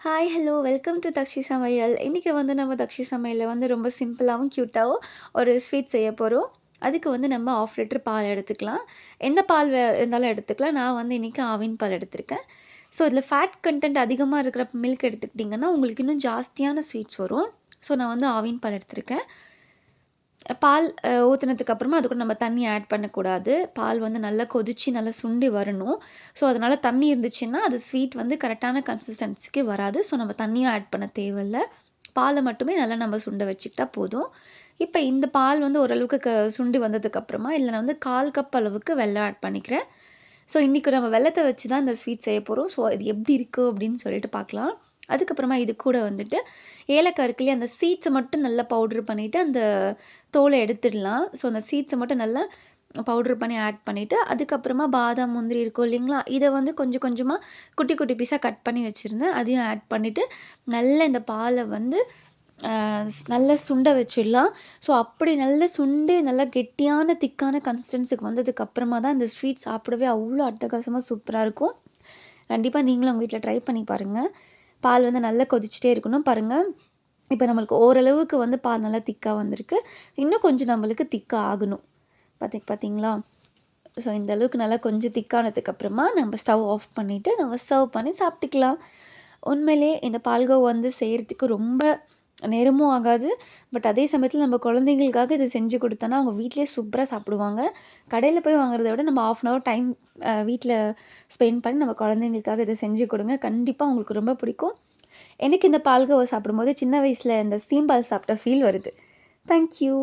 Hi, hello! Welcome to Dakshi சமையல். இன்னைக்கு வந்து நம்ம தக்ஷி சமையல்ல வந்து ரொம்ப சிம்பிளாவும், க்யூட்டாவும் ஒரு ஸ்வீட் செய்ய போறோம். அதுக்கு வந்து நம்ம 1/2 லிட்டர் பால் எடுத்துக்கலாம். எந்த பால் இருந்தாலும் எடுத்துக்கலாம். நான் வந்து இன்னைக்கு ஆவின் பால் எடுத்திருக்கேன். ஸோ, இதில ஃபேட் கன்டென்ட் அதிகமா இருக்கிற மில்க் எடுத்துக்கிட்டிங்கன்னா, உங்களுக்கு இன்னும் ஜாஸ்தியான ஸ்வீட்ஸ் வரும். ஸோ, நான் வந்து ஆவின் பால் எடுத்திருக்கேன். பால் ஊத்துனதுக்கு அப்புறமா அது கூட நம்ம தண்ணி ஆட் பண்ணக்கூடாது. பால் வந்து நல்லா கொதிச்சு, நல்லா சுண்டி வரணும். ஸோ, அதனால தண்ணி இருந்துச்சுன்னா, அது ஸ்வீட் வந்து கரெக்டான கன்சிஸ்டன்சிக்கு வராது. ஸோ, நம்ம தண்ணியும் ஆட் பண்ண தேவையில்ல. பால மட்டுமே நல்லா நம்ம சுண்ட வச்சுக்கிட்டா போதும். இப்ப இந்த பால் வந்து ஓரளவுக்கு சுண்டி வந்ததுக்கப்புறமா, இதில நான் வந்து 1/4 கப் அளவுக்கு வெல்லம் ஆட் பண்ணிக்கிறேன். ஸோ, இன்னைக்கு நம்ம வெல்லத்த வச்சு தான் இந்த ஸ்வீட் செய்ய போறோம். ஸோ, இது எப்படி இருக்கு அப்படின்னு சொல்லிட்டு பார்க்கலாம். அதுக்கப்புறமா இது கூட வந்துட்டு ஏலக்காய் இருக்கு இல்லையா, அந்த சீட்ஸ மட்டும் நல்லா பவுடர் பண்ணிட்டு, அந்த தோல எடுத்துடலாம். ஸோ, அந்த சீட்ஸ மட்டும் நல்லா பவுடர் பண்ணி ஆட் பண்ணிவிட்டு, அதுக்கப்புறமா பாதாம், முந்திரி இருக்கும் இல்லைங்களா, இத வந்து கொஞ்சம் கொஞ்சமா குட்டி குட்டி பீஸா கட் பண்ணி வச்சுருந்தேன். அதையும் ஆட் பண்ணிவிட்டு, நல்லா இந்த பால வந்து அ நல்லா சுண்ட வச்சிடலாம். ஸோ, அப்படி நல்லா சுண்டி நல்லா கெட்டியான திக்கான கன்சிஸ்டன்சிக்கு வந்ததுக்கு அப்புறமா தான் இந்த ஸ்வீட் சாப்பிடவே அவ்வளோ அட்டகாசமா சூப்பரா இருக்கும். கண்டிப்பா நீங்களும் உங்க வீட்ல ட்ரை பண்ணி பாருங்க. பால் வந்து நல்லா கொதிச்சுட்டே இருக்கணும். பாருங்க, இப்ப நம்மளுக்கு ஓரளவுக்கு வந்து பால் நல்லா திக்கா வந்திருக்கு. இன்னும் கொஞ்சம் நம்மளுக்கு திக்கா ஆகணும். பார்த்தீங்களா? ஸோ, இந்த அளவுக்கு நல்லா கொஞ்சம் திக்கானதுக்கு அப்புறமா நம்ம ஸ்டவ் ஆஃப் பண்ணிவிட்டு நம்ம சர்வ் பண்ணி சாப்பிட்டுக்கலாம். உண்மையிலேயே இந்த பால்கோவா வந்து செய்றதுக்கு ரொம்ப நேரமும் ஆகாது. பட் அதே சமயத்தில நம்ம குழந்தைங்களுக்காக இத செஞ்சு குடுத்தோன்னா, அவங்க வீட்லயே சூப்பரா சாப்பிடுவாங்க. கடையில போய் வாங்குறத விட நம்ம 1/2 ஹவர் டைம் வீட்ல ஸ்பெண்ட் பண்ணி நம்ம குழந்தைங்களுக்காக இத செஞ்சு குடுங்க. கண்டிப்பா அவங்களுக்கு ரொம்ப பிடிக்கும். எனக்கு இந்த பால்கோவா சாப்பிடும்போது சின்ன வயசுல இந்த சீம்பால் சாப்பிட்ட ஃபீல் வருது. Thank you.